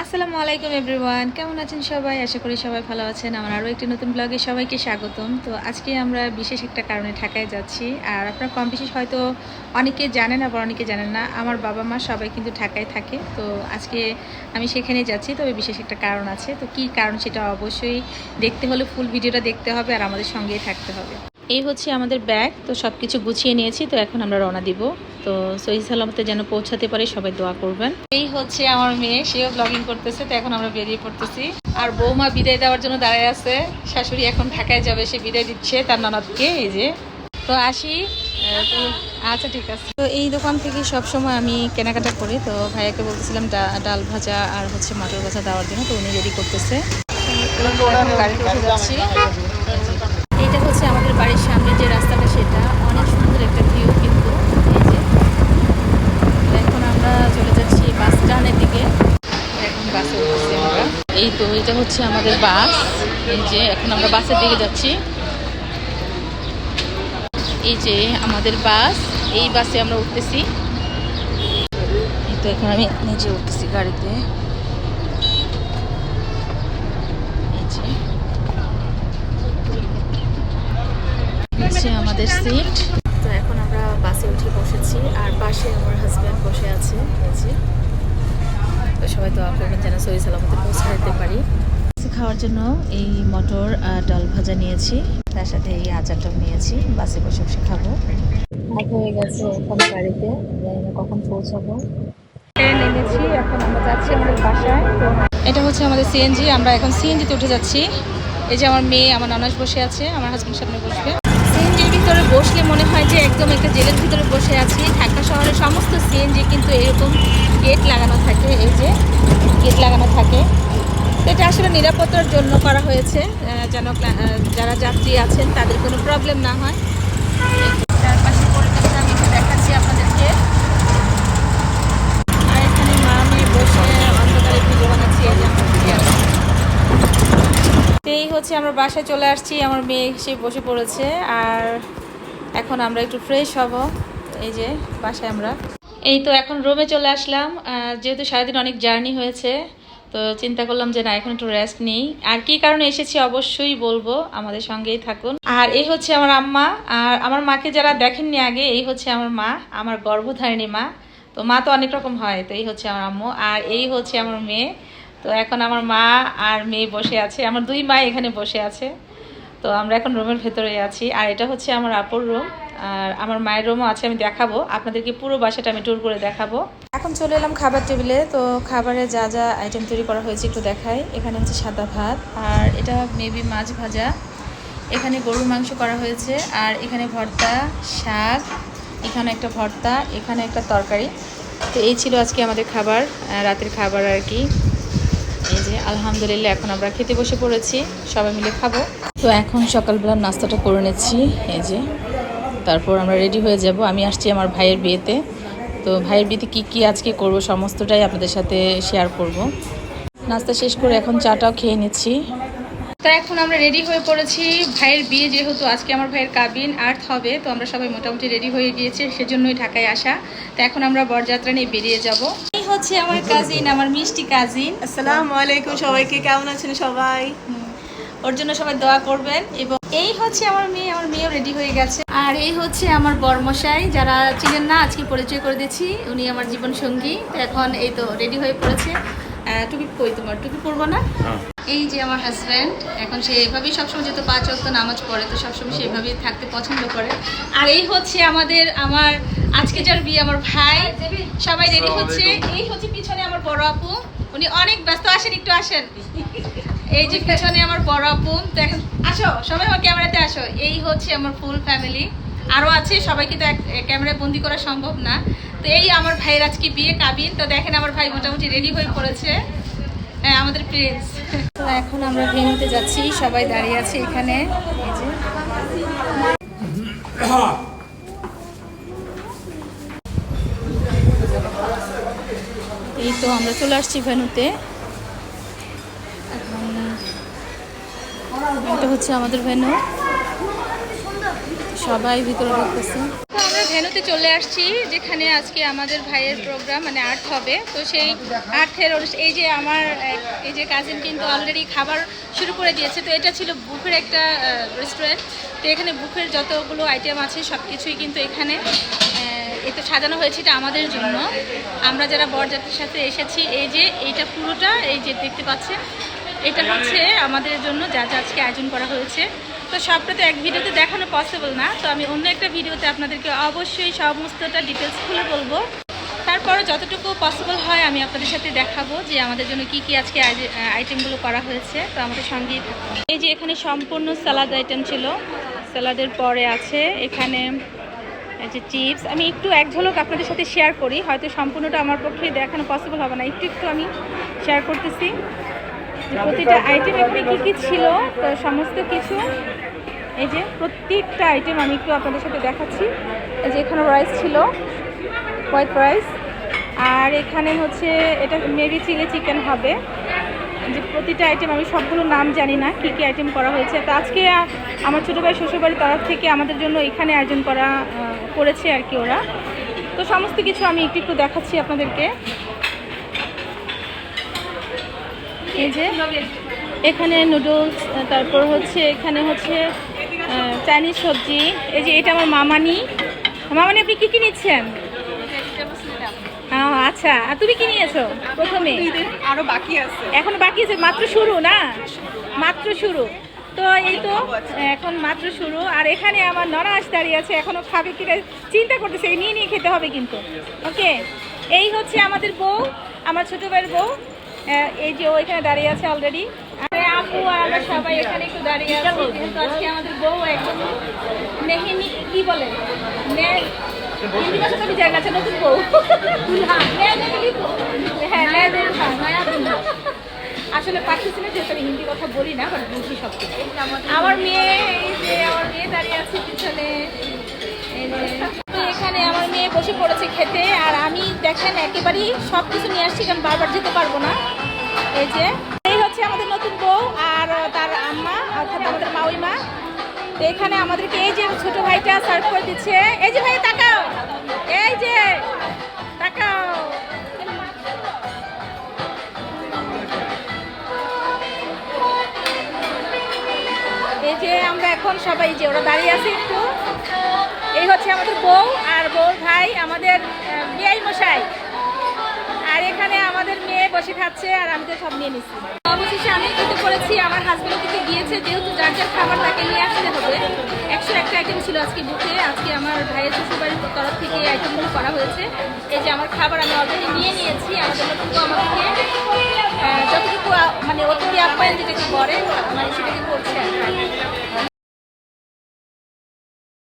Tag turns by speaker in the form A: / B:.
A: আসসালামু আলাইকুম এভরিওয়ান, কেমন আছেন সবাই? আশা করি সবাই ভালো আছেন। আমার আরও একটি নতুন ব্লগে সবাইকে স্বাগতম। তো আজকে আমরা বিশেষ একটা কারণে ঢাকায় যাচ্ছি। আর আপনারা কম বিশেষ হয়তো অনেকে জানেন, আবার অনেকে জানেন না। আমার বাবা মা সবাই কিন্তু ঢাকায় থাকে। তো আজকে আমি সেখানে যাচ্ছি, তবে বিশেষ একটা কারণ আছে। তো কী কারণ সেটা অবশ্যই দেখতে হলে ফুল ভিডিওটা দেখতে হবে আর আমাদের সঙ্গেই থাকতে হবে। এই হচ্ছে আমাদের ব্যাগ। তো সব কিছু গুছিয়ে নিয়েছি। তো এখন আমরা রওনা দিব। তো সহি সালামতে যেন পৌঁছাতে পারে সবাই দোয়া করবেন। এই হচ্ছে আমার মেয়ে, সেও ব্লগিং করতেছে। তো এখন আমরা বেরিয়ে পড়তেছি। আর বৌমা বিদায় দেওয়ার জন্য দাঁড়ায় আছে। শাশুড়ি এখন ঢাকায় যাবে, সে বিদায় দিচ্ছে তার ননদকে। এই যে তো আসি। তো আচ্ছা, ঠিক আছে। তো এই দোকান থেকে সবসময় আমি কেনাকাটা করি। তো ভাইয়াকে বলতেছিলাম ডাল ভাজা আর হচ্ছে মটর ভাজা দেওয়ার জন্য। তো উনি রেডি করতেছে। গাড়িতে উঠে যাচ্ছি। এইটা হচ্ছে আমাদের বাড়ির সামনে যে রাস্তাটা, সেটা অনেক সুন্দর একটা ভিউ। কিন্তু এই যে এখন আমরা চলে যাচ্ছি বাস স্ট্যান্ডের দিকে। এখন বাসে উঠছি আমরা। এই তো এটা হচ্ছে আমাদের বাস। এই যে এখন আমরা বাসের দিকে যাচ্ছি। এই যে আমাদের বাস, এই বাসে আমরা উঠতেছি। এই তো এখন আমি নিচে উঠতেছি গাড়িতে। এই যে হচ্ছে আমাদের সিট। তো এখন আমরা বাসে উঠে বসেছি আর পাশে আমার হাজব্যান্ড বসে আছে। এই যে তো সবাই দোয়া করবেন যেন সহি সালামতে পৌঁছে যেতে পারি। খাওয়ার জন্য এই মটর আর ডাল ভাজা নিয়েছি, তার সাথে এই আচারটাও নিয়েছি। বাসে বসে বসে খাবো। রাত হয়ে গেছে এখন গাড়িতে, জানি না কখন পৌঁছাবো। নেমেছি, এখন আমরা যাচ্ছি আমাদের বাসায়। এটা হচ্ছে আমাদের সিএনজি, আমরা এখন সিএনজিতে উঠে যাচ্ছি। এই যে আমার মেয়ে, আমার ননদ বসে আছে, আমার হাজব্যান্ড সামনে বসবে। সিএনজির ভিতরে বসলে মনে হয় যে একদম একটা জেলের ভিতরে বসে আছি। ঢাকা শহরের সমস্ত সিএনজি কিন্তু এরকম গেট লাগানো থাকে। এই যে গেট লাগানো থাকে। তো এটা আসলে নিরাপত্তার জন্য করা হয়েছে, যেন যারা যাত্রী আছেন তাদের কোনো প্রবলেম না হয়। চারপাশে পরিবেশটা আমি একটু দেখাচ্ছি আপনাদেরকে। আর এখানে মা মেয়ে বসে অন্ধকারে ভিডিও বানাচ্ছি। এই যে আমার ভিডিও আছে। এই হচ্ছে আমরা বাসায় চলে আসছি, আমার মেয়ে এসে বসে পড়েছে। আর এখন আমরা একটু ফ্রেশ হব। এই যে বাসায় আমরা, এই তো এখন রুমে চলে আসলাম। যেহেতু সারাদিন অনেক জার্নি হয়েছে, তো চিন্তা করলাম যে না, এখন একটু রেস্ট নিই। আর কি কারণে এসেছি অবশ্যই বলবো, আমাদের সঙ্গেই থাকুন। আর এই হচ্ছে আমার আম্মা। আর আমার মাকে যারা দেখেননি আগে, এই হচ্ছে আমার মা, আমার গর্ভধারিণী মা। তো মা তো অনেক রকম হয়, তো এই হচ্ছে আমার আম্মু। আর এই হচ্ছে আমার মেয়ে। তো এখন আমার মা আর মেয়ে বসে আছে, আমার দুই মা এখানে বসে আছে। তো আমরা এখন রুমের ভেতরে আছি। আর এটা হচ্ছে আমার আপুর রুম, আর আমার মায়ের রুমও আছে। আমি দেখাবো আপনাদেরকে, পুরো বাসাটা আমি ট্যুর করে দেখাবো। এখন চলে এলাম খাবার টেবিলে। তো খাবারে যা যা আইটেম তৈরি করা হয়েছে একটু দেখাই। এখানে হচ্ছে সাদা ভাত, আর এটা মেবি মাছ ভাজা। এখানে গরুর মাংস করা হয়েছে, আর এখানে ভর্তা, শাক, এখানে একটা ভর্তা, এখানে একটা তরকারি। তো এই ছিল আজকে আমাদের খাবার, রাতের খাবার আর কি। এই যে আলহামদুলিল্লাহ এখন আমরা খেতে বসে পড়েছি, সবাই মিলে খাবো। তো এখন সকালবেলা নাস্তাটা করে নিচ্ছি। এই যে তারপর আমরা রেডি হয়ে যাব। আমি আসছি আমার ভাইয়ের বিয়েতে। তো ভাইয়ের বিয়েতে কি কি আজকে করব সমস্তটাই আপনাদের সাথে শেয়ার করব। নাস্তা শেষ করে এখন চাটাও খেয়ে নিচ্ছি। তো এখন আমরা রেডি হয়ে পড়েছি। ভাইয়ের বিয়ে যেহেতু আজকে আমার ভাইয়ের কাবিন আর্থ হবে, তো আমরা সবাই মোটামুটি রেডি হয়ে গিয়েছি, সেজন্যই ঢাকায় আসা। তো এখন আমরা বরযাত্রা নিয়ে বেরিয়ে যাব। এই হচ্ছে আমার কাজিন, আমার মিষ্টি কাজিন।
B: আসসালামু আলাইকুম সবাইকে, কেমন আছেন সবাই?
A: ওর জন্য সবাই দোয়া করবেন। এবং এই হচ্ছে আমার মেয়ে, আমার মেয়েও রেডি হয়ে গেছে। আর এই হচ্ছে আমার বরমশাই, যারা চিনেন না আজকে পরিচয় করে দিচ্ছি, উনি আমার জীবন সঙ্গী। তো এখন এই তো রেডি হয়ে পড়েছে। টুপি কই তোমার? টুপি পরবো না? এই যে আমার হাজব্যান্ড, এখন সে এভাবেই সবসময়, যেহেতু 5 ওয়াক্ত নামাজ পড়ে, তো সবসময় সে এভাবেই থাকতে পছন্দ করে। আর এই হচ্ছে আমার আজকে যার বিয়ে, আমার ভাই। সবাই রেডি হচ্ছে। এই হচ্ছে পিছনে আমার বড় আপু, উনি অনেক ব্যস্ত। আসেন, একটু আসেন। এই যে পিছনে আমার বড় আপু। তো এখন আসো সবাই, আমার ক্যামেরাতে আসো। এই হচ্ছে আমার ফুল ফ্যামিলি, আরও আছে, সবাইকে তো ক্যামেরায় বন্দি করা সম্ভব না। তো এই আমার ভাইয়ের আজকে বিয়ে কাবিন। তো দেখেন আমার ভাই মোটামুটি রেডি হয়ে পড়েছে। হ্যাঁ, আমাদের প্রিন্স। তো এখন আমরা ভেন্যুতে যাচ্ছি, সবাই দাঁড়িয়ে আছে এখানে। এই যে এই তো আমরা চলে আসছি ভেন্যুতে। এটা হচ্ছে আমাদের ভেন্যু, সবাই ভিতরে ঢুকতেছে। আমরা ভেন্যুতে চলে আসছি, যেখানে আজকে আমাদের ভাইয়ের প্রোগ্রাম মানে আর্ট হবে। তো সেই আর্টের এই যে আমার এই যে কাজিন কিন্তু অলরেডি খাবার শুরু করে দিয়েছে। তো এটা ছিল বুফের একটা রেস্টুরেন্ট। তো এখানে বুফের যতগুলো আইটেম আছে সব কিছুই কিন্তু এখানে এতে সাজানো হয়েছে। এটা আমাদের জন্য, আমরা যারা বরযাত্রীর সাথে এসেছি। এই যে এইটা পুরোটা এই যে দেখতে পাচ্ছেন, এটা হচ্ছে আমাদের জন্য যা যা আজকে আয়োজন করা হয়েছে। তো সবটা তো এক ভিডিওতে দেখানো পসিবল না, তো আমি অন্য একটা ভিডিওতে আপনাদেরকে অবশ্যই সমস্তটা ডিটেলস খুলে বলবো। তারপরে যতটুকু পসিবল হয় আমি আপনাদের সাথে দেখাবো যে আমাদের জন্য কি কি আজকে আইটেমগুলো করা হয়েছে। তো আমাদের সঙ্গেই থাকুন। এই যে এখানে সম্পূর্ণ স্যালাড আইটেম ছিল, স্যালাডের পরে আছে এখানে এই যে চিপস। আমি একটু এক ঝলক আপনাদের সাথে শেয়ার করি, হয়তো সম্পূর্ণটা আমার পক্ষে দেখানো পসিবল হবে না, একটু একটু আমি শেয়ার করতেছি প্রতিটা আইটেম এখানে কী কী ছিল। তো সমস্ত কিছু এই যে প্রত্যেকটা আইটেম আমি একটু আপনাদের সাথে দেখাচ্ছি। এই যে এখানে রাইস ছিল, হোয়াইট রাইস, আর এখানে হচ্ছে এটা মেবি চিলি চিকেন হবে। যে প্রতিটা আইটেম আমি সবগুলো নাম জানি না কী কী আইটেম করা হয়েছে। তো আজকে আমার ছোটো ভাই শ্বশুরবাড়ির তরফ থেকে আমাদের জন্য এখানে আয়োজন করেছে আর কি ওরা। তো সমস্ত কিছু আমি একটু একটু দেখাচ্ছি আপনাদেরকে। এই যে এখানে নুডলস, তারপর হচ্ছে এখানে হচ্ছে চাইনিজ সবজি। এই যে এটা আমার মামানি। মামানি আপনি কী কী নিচ্ছেন? আচ্ছা, আর তুমি কি নিয়েছো? প্রথমে
B: আরো বাকি আছে,
A: এখন বাকি আছে, মাত্র শুরু না, মাত্র শুরু। তো এই তো এখন মাত্র শুরু। আর এখানে আমার ননাস দাঁড়িয়ে আছে, এখনও খাবে কিনা চিন্তা করতেছে, নিয়ে নিয়ে খেতে হবে কিন্তু। ওকে, এই হচ্ছে আমাদের বউ, আমার ছোটো ভাইয়ের বউ। এই যে ও এখানে দাঁড়িয়ে আছে অলরেডি। আরে আপু আর আমরা সবাই এখানে একটু দাঁড়িয়ে আছি, যেহেতু আজকে আমাদের বউ একদম নেহিনি কি বলে হিন্দি ভাষা তো আমি জানি না, নতুন বউ। আসলে পারতেছি না, যেহেতু আমি হিন্দি কথা বলি না, বাট বুঝি সব কিছু। আমার মেয়ে, এই যে আমার মেয়ে দাঁড়িয়ে আছে পিছনে। তো এখানে আমার মেয়ে বসে পড়েছে খেতে, আর আমি দেখেন একেবারেই সব কিছু নিয়ে আসছি, কারণ বারবার যেতে পারবো না। এই যে এই হচ্ছে আমাদের নতুন বউ আর তার আম্মা, অর্থাৎ আমাদের মাউই মা। তো এখানে আমাদেরকে এই যে ছোট ভাইটা সার্ভ করে দিচ্ছে। এই যে ভাই তাকাও, এই যে তাকাও। এই যে আমরা এখন সবাই যে ওরা দাঁড়িয়ে আছি একটু। এই হচ্ছে আমাদের বউ আর বউর ভাই, আমাদের বিয়াই মশাই। আর এখানে আমাদের মেয়ে বসে খাচ্ছে, আর আমি তো সব নিয়ে নিচ্ছি। অবশেষে আমি খেতে করেছি, আমার হাজব্যান্ড খেতে গিয়েছে, যেহেতু যার যার খাবার তাকে নিয়ে আসতে হবে। 101টা আইটেম ছিল আজকে বুকে। আজকে আমার ভাইয়ের শ্বশুরবাড়ির তরফ থেকে এই আইটেমগুলো করা হয়েছে। এই যে আমার খাবার আমি অলরেডি নিয়ে নিয়েছি। আমাদের যতটুকু আমাকে যতটুকু মানে অতিথি আপ্যায়ন যেটাকে করে মানে সেটাকে করছে আর কি।